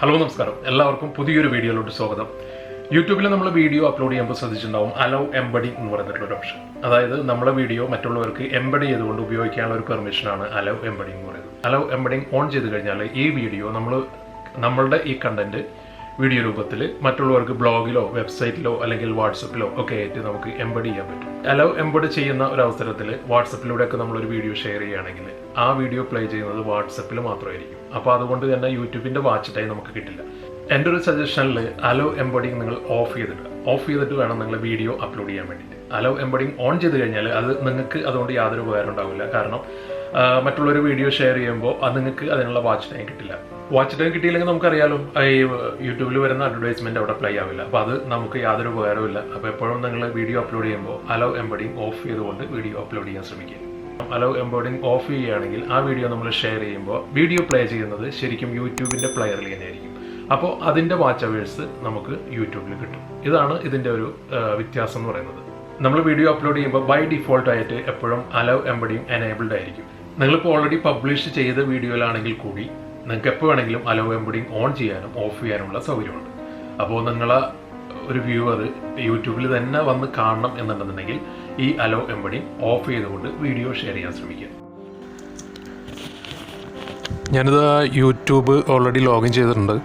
Hello നമസ്കാരം, എല്ലാവർക്കും പുതിയൊരു വീഡിയോയിലോട്ട് സ്വാഗതം. യൂട്യൂബിൽ നമ്മൾ വീഡിയോ അപ്ലോഡ് ചെയ്യുമ്പോൾ ശ്രദ്ധിച്ചിട്ടുണ്ടാവും അലോ എംബഡിംഗ് എന്ന് പറഞ്ഞിട്ടുള്ള ഒരു ഓപ്ഷൻ. അതായത് നമ്മുടെ വീഡിയോ മറ്റുള്ളവർക്ക് എംബഡ് ചെയ്തുകൊണ്ട് ഉപയോഗിക്കാനുള്ള ഒരു പെർമിഷനാണ് അലോ എംബഡിംഗ് എന്ന് പറയുന്നത്. അലോ എംബഡിംഗ് ഓൺ ചെയ്ത് കഴിഞ്ഞാൽ ഈ വീഡിയോ നമ്മളുടെ ഈ കണ്ടന്റ് വീഡിയോ രൂപത്തിൽ മറ്റുള്ളവർക്ക് ബ്ലോഗിലോ വെബ്സൈറ്റിലോ അല്ലെങ്കിൽ വാട്സപ്പിലോ ഒക്കെ ആയിട്ട് നമുക്ക് എംബഡ് ചെയ്യാൻ പറ്റും. അലോ എംബഡ് ചെയ്യുന്ന ഒരു അവസരത്തിൽ വാട്സപ്പിലൂടെയൊക്കെ നമ്മളൊരു വീഡിയോ ഷെയർ ചെയ്യുകയാണെങ്കിൽ ആ വീഡിയോ പ്ലേ ചെയ്യുന്നത് വാട്സപ്പിൽ മാത്രമായിരിക്കും. അപ്പോൾ അതുകൊണ്ട് തന്നെ യൂട്യൂബിന്റെ വാച്ച് ടൈം നമുക്ക് കിട്ടില്ല. എൻ്റെ ഒരു സജഷനിൽ അലോ എംബഡിംഗ് നിങ്ങൾ ഓഫ് ചെയ്തിട്ട് വേണം നിങ്ങൾ വീഡിയോ അപ്ലോഡ് ചെയ്യാൻ വേണ്ടിയിട്ട്. അലോ എംബഡിംഗ് ഓൺ ചെയ്ത് കഴിഞ്ഞാൽ അത് നിങ്ങൾക്ക് അതുകൊണ്ട് യാതൊരു ഉപകാരം ഉണ്ടാവില്ല. കാരണം മറ്റുള്ളൊരു വീഡിയോ ഷെയർ ചെയ്യുമ്പോൾ അത് നിങ്ങൾക്ക് അതിനുള്ള വാച്ച് ടൈം കിട്ടില്ല. വാച്ച് ടൈം കിട്ടിയില്ലെങ്കിൽ നമുക്കറിയാലോ, ഈ യൂട്യൂബിൽ വരുന്ന അഡ്വർടൈസ്മെന്റ് അവിടെ പ്ലേ ആവില്ല. അപ്പോൾ അത് നമുക്ക് യാതൊരു ഉപകാരവും. അപ്പോൾ എപ്പോഴും നിങ്ങൾ വീഡിയോ അപ്ലോഡ് ചെയ്യുമ്പോൾ അലോ എംബഡിംഗ് ഓഫ് ചെയ്തുകൊണ്ട് വീഡിയോ അപ്ലോഡ് ചെയ്യാൻ ശ്രമിക്കുക. അലോ എംബഡിംഗ് ഓഫ് ചെയ്യുകയാണെങ്കിൽ ആ വീഡിയോ നമ്മൾ ഷെയർ ചെയ്യുമ്പോൾ വീഡിയോ പ്ലേ ചെയ്യുന്നത് ശരിക്കും യൂട്യൂബിന്റെ പ്ലെയറിൽ തന്നെയായിരിക്കും. അപ്പോൾ അതിന്റെ വാച്ച് അവേഴ്സ് നമുക്ക് യൂട്യൂബിൽ കിട്ടും. ഇതാണ് ഇതിന്റെ ഒരു വ്യത്യാസം എന്ന് പറയുന്നത്. നമ്മൾ വീഡിയോ അപ്ലോഡ് ചെയ്യുമ്പോൾ ബൈ ഡിഫോൾട്ട് ആയിട്ട് എപ്പോഴും അലോ എംബഡിംഗ് എനേബിൾഡ് ആയിരിക്കും. നിങ്ങളിപ്പോൾ ഓൾറെഡി പബ്ലിഷ് ചെയ്ത വീഡിയോയിലാണെങ്കിൽ കൂടി നിങ്ങൾക്ക് എപ്പോൾ വേണമെങ്കിലും അലോ എംബഡിംഗ് ഓൺ ചെയ്യാനും ഓഫ് ചെയ്യാനുള്ള സൗകര്യമുണ്ട്. അപ്പോൾ നിങ്ങളെ ഒരു വ്യൂവർ യൂട്യൂബിൽ തന്നെ വന്ന് കാണണം എന്നുണ്ടെന്നുണ്ടെങ്കിൽ ഈ അലോ എംബഡിംഗ് ഓഫ് ചെയ്തുകൊണ്ട് വീഡിയോ ഷെയർ ചെയ്യാൻ ശ്രമിക്കുക. ഞാനിത് യൂട്യൂബ് ഓൾറെഡി ലോഗിൻ ചെയ്തിട്ടുണ്ട്.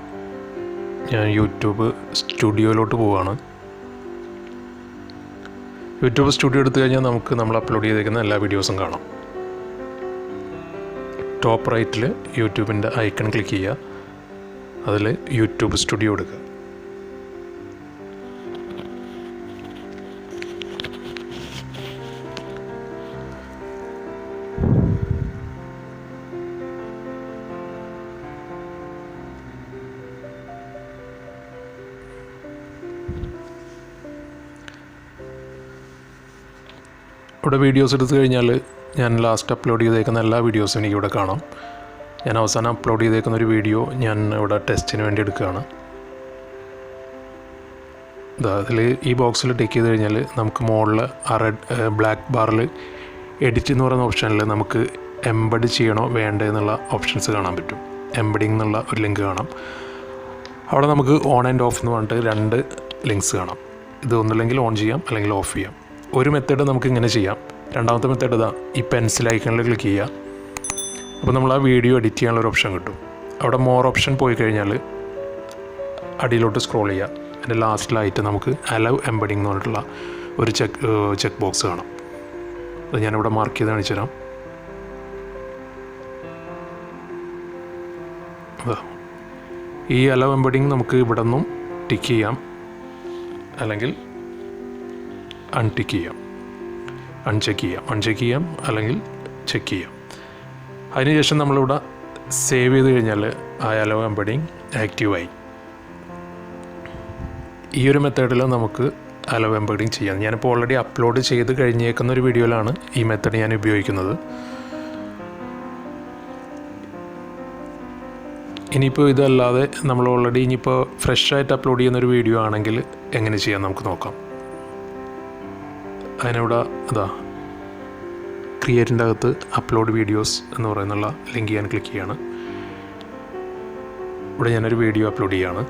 ഞാൻ യൂട്യൂബ് സ്റ്റുഡിയോയിലോട്ട് പോവുകയാണ്. യൂട്യൂബ് സ്റ്റുഡിയോ എടുത്തു കഴിഞ്ഞാൽ നമുക്ക് നമ്മൾ അപ്ലോഡ് ചെയ്തേക്കുന്ന എല്ലാ വീഡിയോസും കാണാം. ടോപ്പ് റൈറ്റിൽ യൂട്യൂബിൻ്റെ ഐക്കൺ ക്ലിക്ക് ചെയ്യുക, അതിൽ യൂട്യൂബ് സ്റ്റുഡിയോ എടുക്കുക. ഇവിടെ വീഡിയോസ് എടുത്തു കഴിഞ്ഞാൽ ഞാൻ ലാസ്റ്റ് അപ്ലോഡ് ചെയ്തേക്കുന്ന എല്ലാ വീഡിയോസും എനിക്കിവിടെ കാണാം. ഞാൻ അവസാനം അപ്ലോഡ് ചെയ്തേക്കുന്ന ഒരു വീഡിയോ ഞാൻ ഇവിടെ ടെസ്റ്റിന് വേണ്ടി എടുക്കുകയാണ്. അതിൽ ഈ ബോക്സിൽ ടിക്ക് ചെയ്ത് കഴിഞ്ഞാൽ നമുക്ക് മുകളിൽ ആ റെഡ് ബ്ലാക്ക് ബാറിൽ എഡിറ്റ് എന്ന് പറയുന്ന ഓപ്ഷനിൽ നമുക്ക് എംബഡ് ചെയ്യണോ വേണ്ടേ എന്നുള്ള ഓപ്ഷൻസ് കാണാൻ പറ്റും. എംബഡിങ് എന്നുള്ള ഒരു ലിങ്ക് കാണാം. അവിടെ നമുക്ക് ഓൺ ആൻഡ് ഓഫ് എന്ന് പറഞ്ഞിട്ട് 2 ലിങ്ക്സ് കാണാം. ഇത് ഒന്നില്ലെങ്കിൽ ഓൺ ചെയ്യാം അല്ലെങ്കിൽ ഓഫ് ചെയ്യാം. ഒരു മെത്തേഡ് നമുക്ക് ഇങ്ങനെ ചെയ്യാം. രണ്ടാമത്തെ മെത്തേഡ് ഇതാ, ഈ പെൻസിൽ ഐക്കണിൽ ക്ലിക്ക് ചെയ്യുക. അപ്പോൾ നമ്മൾ ആ വീഡിയോ എഡിറ്റ് ചെയ്യാനുള്ളൊരു ഓപ്ഷൻ കിട്ടും. അവിടെ മോർ ഓപ്ഷൻ പോയി കഴിഞ്ഞാൽ അടിയിലോട്ട് സ്ക്രോൾ ചെയ്യുക. അതിൻ്റെ ലാസ്റ്റിലായിട്ട് നമുക്ക് അലോ എംബഡിംഗ് എന്ന് പറഞ്ഞിട്ടുള്ള ഒരു ചെക്ക് ബോക്സ് കാണാം. അത് ഞാനിവിടെ മാർക്ക് ചെയ്ത് കാണിച്ചു തരാം. ഈ അലോ എംബഡിംഗ് നമുക്ക് ഇവിടെ നിന്നും ടിക്ക് ചെയ്യാം, അല്ലെങ്കിൽ അൺടിക്ക് ചെയ്യാം, അൺചെക്ക് ചെയ്യാം അല്ലെങ്കിൽ ചെക്ക് ചെയ്യാം. അതിനുശേഷം നമ്മളിവിടെ സേവ് ചെയ്ത് കഴിഞ്ഞാൽ ആ അലോ എംബഡിംഗ് ആക്റ്റീവായി. ഈ ഒരു മെത്തേഡിൽ നമുക്ക് അലോ എംബഡിംഗ് ചെയ്യാം. ഞാനിപ്പോൾ ഓൾറെഡി അപ്ലോഡ് ചെയ്ത് കഴിഞ്ഞേക്കുന്ന ഒരു വീഡിയോയിലാണ് ഈ മെത്തേഡ് ഞാൻ ഉപയോഗിക്കുന്നത്. ഇനിയിപ്പോൾ ഇതല്ലാതെ നമ്മൾ ഓൾറെഡി ഇനിയിപ്പോൾ ഫ്രഷായിട്ട് അപ്ലോഡ് ചെയ്യുന്നൊരു വീഡിയോ ആണെങ്കിൽ എങ്ങനെ ചെയ്യാം നമുക്ക് നോക്കാം. അതിനിവിടെ അതാ ക്രിയേറ്റിൻ്റെ അകത്ത് അപ്ലോഡ് വീഡിയോസ് എന്ന് പറയുന്നുള്ള ലിങ്ക് ഞാൻ ക്ലിക്ക് ചെയ്യാണ്. ഇവിടെ ഞാനൊരു വീഡിയോ അപ്ലോഡ് ചെയ്യാണ്.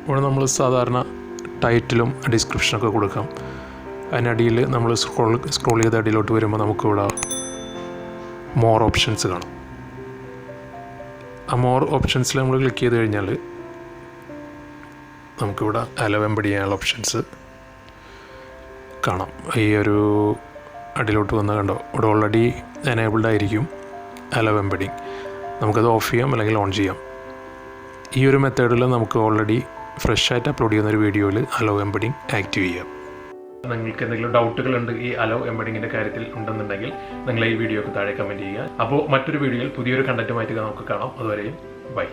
ഇവിടെ നമ്മൾ സാധാരണ ടൈറ്റിലും ഡിസ്ക്രിപ്ഷനൊക്കെ കൊടുക്കാം. അതിനടിയിൽ നമ്മൾ സ്ക്രോൾ ചെയ്ത് അടിയിലോട്ട് വരുമ്പോൾ നമുക്കിവിടെ മോർ ഓപ്ഷൻസ് കാണാം. ആ മോർ ഓപ്ഷൻസിൽ നമ്മൾ ക്ലിക്ക് ചെയ്ത് കഴിഞ്ഞാൽ നമുക്കിവിടെ അലോ എംബഡ് ചെയ്യാനുള്ള ഓപ്ഷൻസ് കാണാം. ഈ ഒരു അടിയിലോട്ട് വന്ന് കണ്ടോ, ഇവിടെ ഓൾറെഡി എനേബിൾഡ് ആയിരിക്കും അലോ എംബഡിങ്. നമുക്കത് ഓഫ് ചെയ്യാം അല്ലെങ്കിൽ ഓൺ ചെയ്യാം. ഈ ഒരു മെത്തേഡിൽ നമുക്ക് ഓൾറെഡി ഫ്രഷായിട്ട് അപ്ലോഡ് ചെയ്യുന്ന ഒരു വീഡിയോയിൽ അലോ എംബഡിങ് ആക്റ്റീവ് ചെയ്യാം. നിങ്ങൾക്ക് എന്തെങ്കിലും ഡൗട്ടുകൾ ഉണ്ട് ഈ അലോ എംബഡിങ്ങിന്റെ കാര്യത്തിൽ ഉണ്ടെന്നുണ്ടെങ്കിൽ നിങ്ങൾ ഈ വീഡിയോക്ക് താഴെ കമന്റ് ചെയ്യുക. അപ്പോൾ മറ്റൊരു വീഡിയോയിൽ പുതിയൊരു കണ്ടന്റുമായിട്ട് നമുക്ക് കാണാം. അതുവരെയും ബൈ.